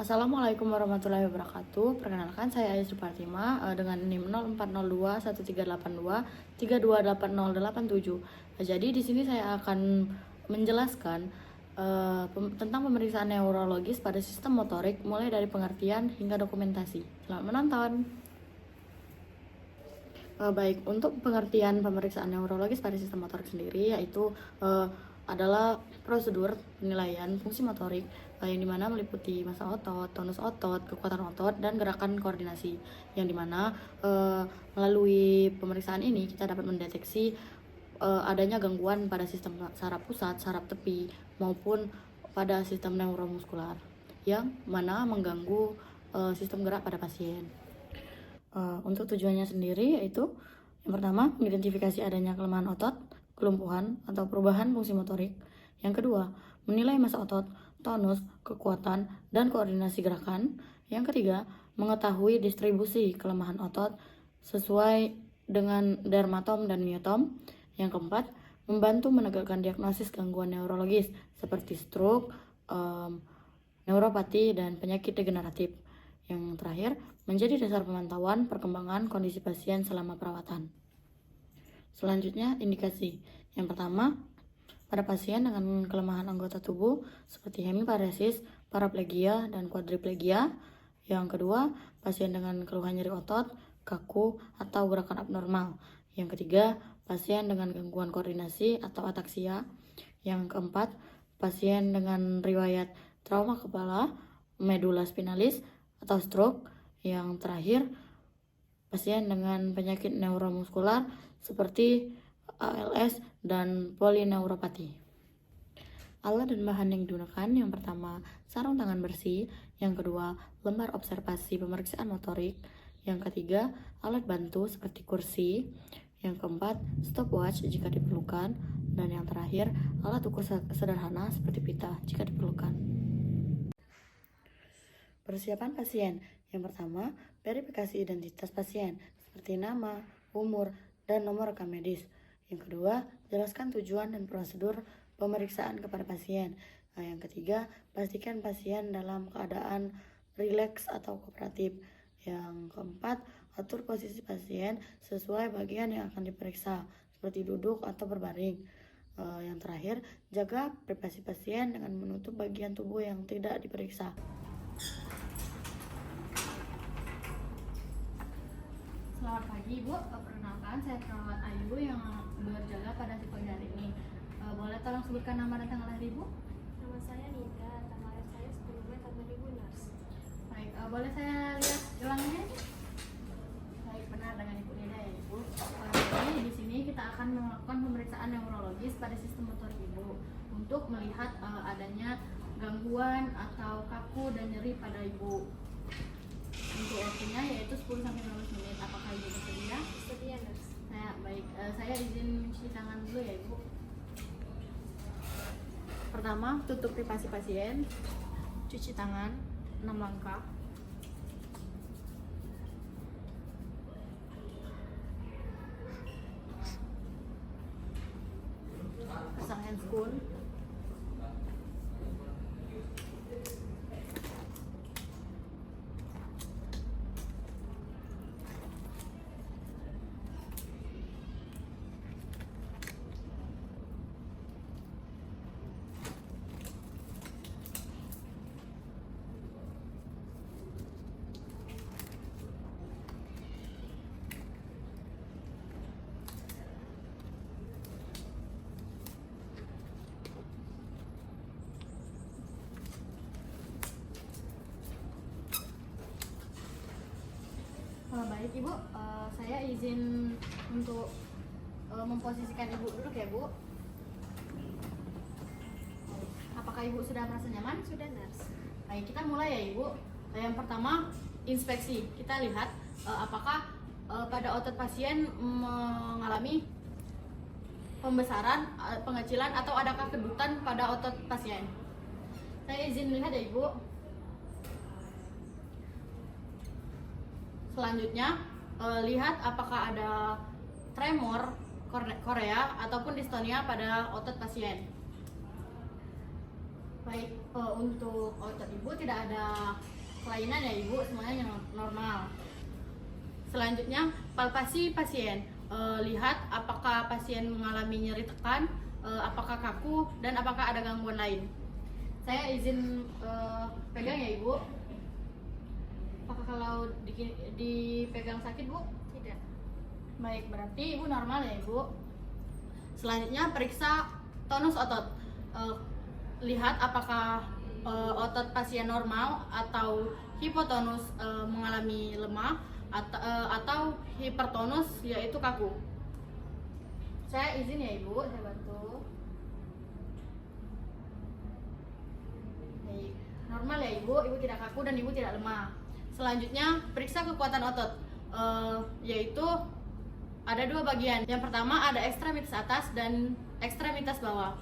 Assalamualaikum warahmatullahi wabarakatuh. Perkenalkan, saya Ayesri Fatima dengan NIM 04021382 Jadi di sini saya akan menjelaskan tentang pemeriksaan neurologis pada sistem motorik mulai dari pengertian hingga dokumentasi. Selamat menonton. Baik, untuk pengertian pemeriksaan neurologis pada sistem motorik sendiri yaitu adalah prosedur penilaian fungsi motorik yang dimana meliputi massa otot, tonus otot, kekuatan otot, dan gerakan koordinasi. Yang dimana melalui pemeriksaan ini kita dapat mendeteksi adanya gangguan pada sistem saraf pusat, saraf tepi, maupun pada sistem neuromuskular yang mana mengganggu sistem gerak pada pasien. Untuk tujuannya sendiri yaitu yang pertama, mengidentifikasi adanya kelemahan otot, kelumpuhan, atau perubahan fungsi motorik. Yang kedua, menilai massa otot, tonus, kekuatan, dan koordinasi gerakan. Yang ketiga, mengetahui distribusi kelemahan otot sesuai dengan dermatom dan myotom. Yang keempat, membantu menegakkan diagnosis gangguan neurologis seperti stroke, neuropati, dan penyakit degeneratif. Yang terakhir, menjadi dasar pemantauan perkembangan kondisi pasien selama perawatan. Selanjutnya, indikasi. Yang pertama, pada pasien dengan kelemahan anggota tubuh seperti hemiparesis, paraplegia, dan quadriplegia. Yang kedua, pasien dengan keluhan nyeri otot, kaku, atau gerakan abnormal. Yang ketiga, pasien dengan gangguan koordinasi atau ataksia. Yang keempat, pasien dengan riwayat trauma kepala, medula spinalis, atau stroke. Yang terakhir, pasien dengan penyakit neuromuskular seperti ALS dan polineuropati. Alat dan bahan yang digunakan, yang pertama sarung tangan bersih, yang kedua lembar observasi pemeriksaan motorik, yang ketiga alat bantu seperti kursi, yang keempat stopwatch jika diperlukan, dan yang terakhir alat ukur sederhana seperti pita jika diperlukan. Persiapan pasien. Yang pertama, verifikasi identitas pasien seperti nama, umur, dan nomor rekam medis. Yang kedua, jelaskan tujuan dan prosedur pemeriksaan kepada pasien. Yang ketiga, pastikan pasien dalam keadaan rileks atau kooperatif. Yang keempat, atur posisi pasien sesuai bagian yang akan diperiksa, seperti duduk atau berbaring. Yang terakhir, jaga privasi pasien dengan menutup bagian tubuh yang tidak diperiksa. Selamat pagi Ibu, perkenalkan saya perawat Ayu yang berjaga pada si pagi hari ini. Boleh tolong sebutkan nama dan tanggal lahir Ibu? Nama saya Nida, tanggal lahir saya 10 Mei tahun 2000 Nars. Baik, boleh saya lihat gelangnya? Baik, benar dengan Ibu Nida ya Ibu. Jadi di sini kita akan melakukan pemeriksaan neurologis pada sistem motorik Ibu untuk melihat adanya gangguan atau kaku dan nyeri pada Ibu. Untuk waktunya yaitu 10-15 menit. Apakah Ibu bersedia? Bersedia, Nars. Nah, baik, saya izin cuci tangan dulu ya Ibu. Pertama, tutup privasi pasien, cuci tangan 6 langkah. Pasang handscoon. Baik Ibu, saya izin untuk memposisikan Ibu duduk ya Bu. Apakah Ibu sudah merasa nyaman? Sudah, Nars. Baik, kita mulai ya Ibu. Yang pertama, inspeksi. Kita lihat apakah pada otot pasien mengalami pembesaran, pengecilan, atau adakah kedutan pada otot pasien. Saya izin lihat ya Ibu. Selanjutnya, lihat apakah ada tremor, korea, ataupun distonia pada otot pasien. Baik, untuk otot ibu tidak ada kelainan ya ibu, semuanya normal. Selanjutnya palpasi pasien. Lihat apakah pasien mengalami nyeri tekan, apakah kaku, dan apakah ada gangguan lain. Saya izin pegang ya ibu. Apakah kalau dipegang sakit bu? Tidak. Baik, berarti ibu normal ya ibu. Selanjutnya periksa tonus otot. Lihat apakah otot pasien normal atau hipotonus mengalami lemah atau hipertonus yaitu kaku. Saya izin ya ibu, saya bantu. Baik, normal ya ibu, ibu tidak kaku dan ibu tidak lemah. Selanjutnya periksa kekuatan otot, yaitu ada dua bagian. Yang pertama ada ekstremitas atas dan ekstremitas bawah.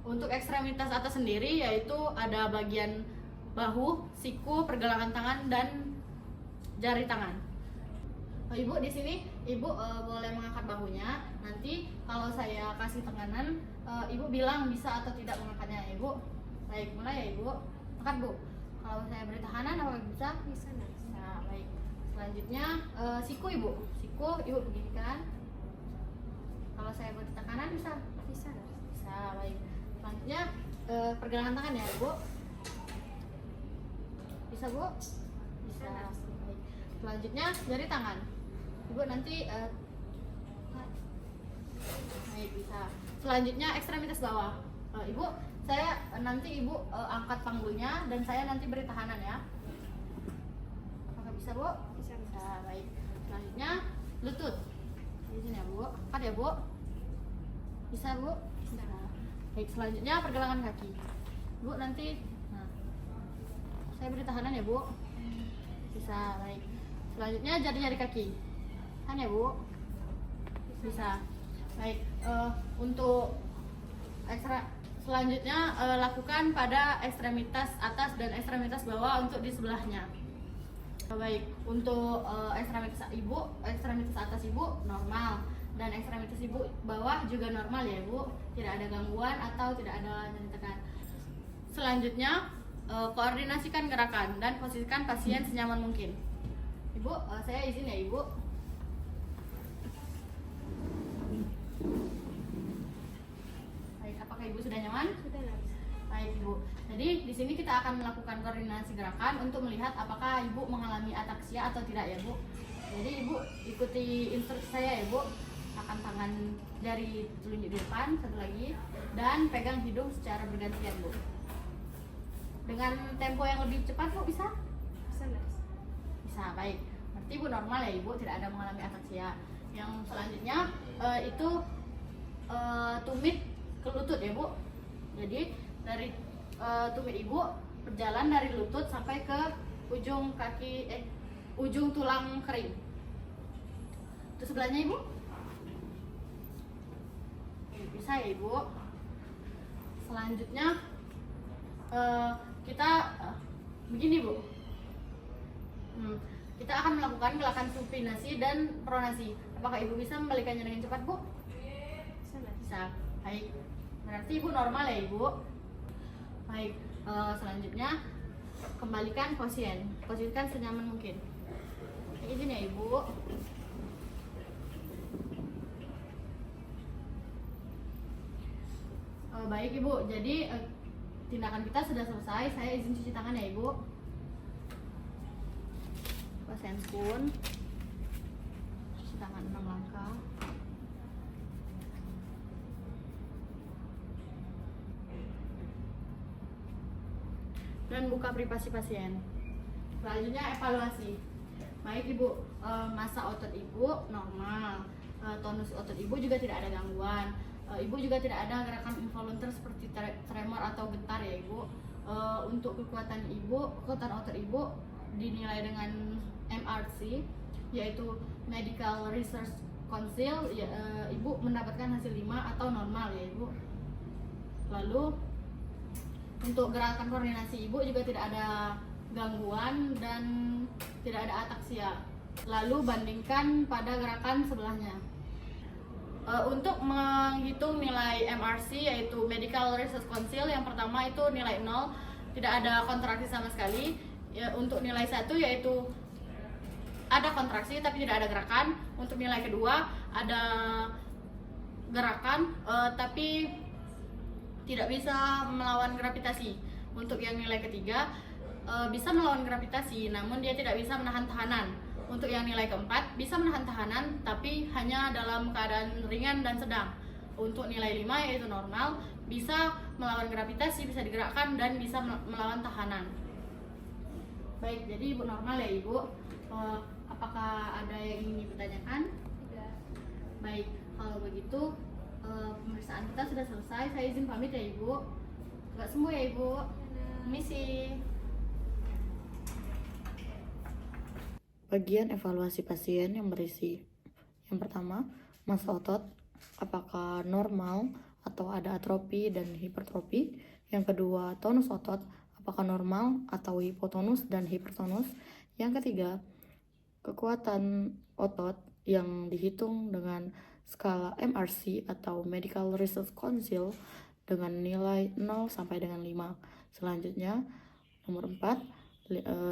Untuk ekstremitas atas sendiri yaitu ada bagian bahu, siku, pergelangan tangan, dan jari tangan. Ibu di sini ibu boleh mengangkat bahunya. Nanti kalau saya kasih tekanan, ibu bilang bisa atau tidak mengangkatnya ibu. Baik, mulai ya ibu. Angkat bu. Kalau saya beri tekanan apakah bisa? Bisa nurse. Nah, baik. Selanjutnya siku ibu. Siku ibu beginikan. Kalau saya beri tekanan bisa? Bisa nurse. Bisa, baik. Selanjutnya pergelangan tangan ya ibu. Bisa bu? Bisa. Baik. Selanjutnya jari tangan. Ibu nanti baik, bisa. Selanjutnya ekstremitas bawah. Ibu, saya nanti ibu angkat panggulnya dan saya nanti beri tahanan ya. Apakah bisa bu? Bisa nurse. Bisa, baik. Selanjutnya lutut. Di sini ya bu. Angkat ya bu. Bisa bu? Bisa. Baik, selanjutnya pergelangan kaki. Bu nanti, nah, saya beri tahanan ya bu. Bisa, baik. Selanjutnya jari-jari kaki. Tahan ya bu. Bisa. Baik, untuk selanjutnya lakukan pada ekstremitas atas dan ekstremitas bawah untuk di sebelahnya. Baik, untuk ekstremitas atas ibu normal dan ekstremitas ibu bawah juga normal ya ibu, tidak ada gangguan atau tidak ada nyeri tekan. Selanjutnya koordinasikan gerakan dan posisikan pasien senyaman mungkin. Ibu, saya izin ya ibu. Baik, apakah ibu sudah nyaman? Sudah nurse. Baik ibu. Jadi di sini kita akan melakukan koordinasi gerakan untuk melihat apakah ibu mengalami ataksia atau tidak ya bu. Jadi ibu ikuti instruksi saya ya bu. Tekan tangan jari telunjuk di depan satu lagi dan pegang hidung secara bergantian bu. Dengan tempo yang lebih cepat bu bisa? Bisa nurse. Bisa, baik. Berarti ibu normal ya ibu, tidak ada mengalami ataksia. Yang selanjutnya itu tumit ke lutut ya bu. Jadi dari tumit ibu berjalan dari lutut sampai ke ujung kaki ujung tulang kering. Itu sebelahnya ibu. Bisa ya ibu. Selanjutnya kita begini bu. Kita akan melakukan gerakan supinasi dan pronasi. Apakah ibu bisa membalikannya dengan cepat bu? Bisa nurse. Bisa. Baik. Berarti ibu normal ya ibu. Baik. Selanjutnya kembalikan pasien. Posisikan senyaman mungkin. Izin ya ibu. Baik ibu. Jadi tindakan kita sudah selesai. Saya izin cuci tangan ya ibu. Pasien pun cuci tangan 6 langkah. Dan buka privasi pasien. Selanjutnya evaluasi. Baik ibu, massa otot ibu normal, tonus otot ibu juga tidak ada gangguan. Ibu juga tidak ada gerakan involunter seperti tremor atau getar ya ibu. Untuk kekuatan otot ibu dinilai dengan MRC, yaitu Medical Research Council. Ibu mendapatkan hasil 5 atau normal ya ibu. Lalu untuk gerakan koordinasi ibu juga tidak ada gangguan dan tidak ada ataksia. Lalu bandingkan pada gerakan sebelahnya. Untuk menghitung nilai MRC yaitu Medical Research Council, yang pertama itu nilai 0, tidak ada kontraksi sama sekali. Untuk nilai 1 yaitu ada kontraksi tapi tidak ada gerakan. Untuk nilai kedua ada gerakan tapi tidak bisa melawan gravitasi. Untuk yang nilai ketiga bisa melawan gravitasi namun dia tidak bisa menahan tahanan. Untuk yang nilai keempat bisa menahan tahanan tapi hanya dalam keadaan ringan dan sedang. Untuk nilai 5 yaitu normal, bisa melawan gravitasi, bisa digerakkan dan bisa melawan tahanan. Baik, jadi Ibu normal ya Ibu. Apakah ada yang ingin Ibu tanyakan? Tidak. Baik, kalau begitu pemeriksaan kita sudah selesai. Saya izin pamit ya Ibu. Enggak semua ya Ibu. Misi. Bagian evaluasi pasien yang berisi: yang pertama, massa otot, apakah normal atau ada atrofi dan hipertrofi. Yang kedua, tonus otot, apakah normal atau hipotonus dan hipertonus. Yang ketiga, kekuatan otot yang dihitung dengan skala MRC atau Medical Research Council dengan nilai 0 sampai dengan 5. Selanjutnya, nomor 4,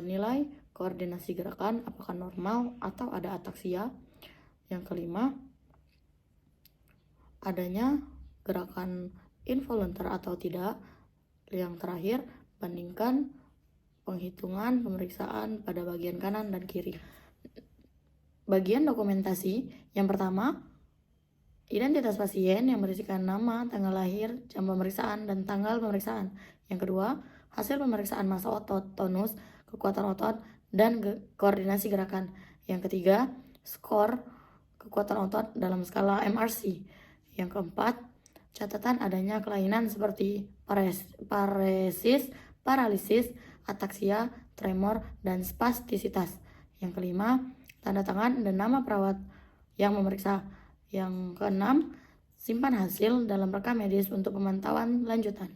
nilai koordinasi gerakan, apakah normal atau ada ataksia. Yang kelima, adanya gerakan involuntar atau tidak. Yang terakhir, bandingkan penghitungan pemeriksaan pada bagian kanan dan kiri. Bagian dokumentasi, yang pertama, identitas pasien yang berisikan nama, tanggal lahir, jam pemeriksaan, dan tanggal pemeriksaan. Yang kedua, hasil pemeriksaan massa otot, tonus, kekuatan otot, dan koordinasi gerakan. Yang ketiga, skor kekuatan otot dalam skala MRC. Yang keempat, catatan adanya kelainan seperti paresis, paralisis, ataksia, tremor, dan spastisitas. Yang kelima, tanda tangan dan nama perawat yang memeriksa. Yang keenam, simpan hasil dalam rekam medis untuk pemantauan lanjutan.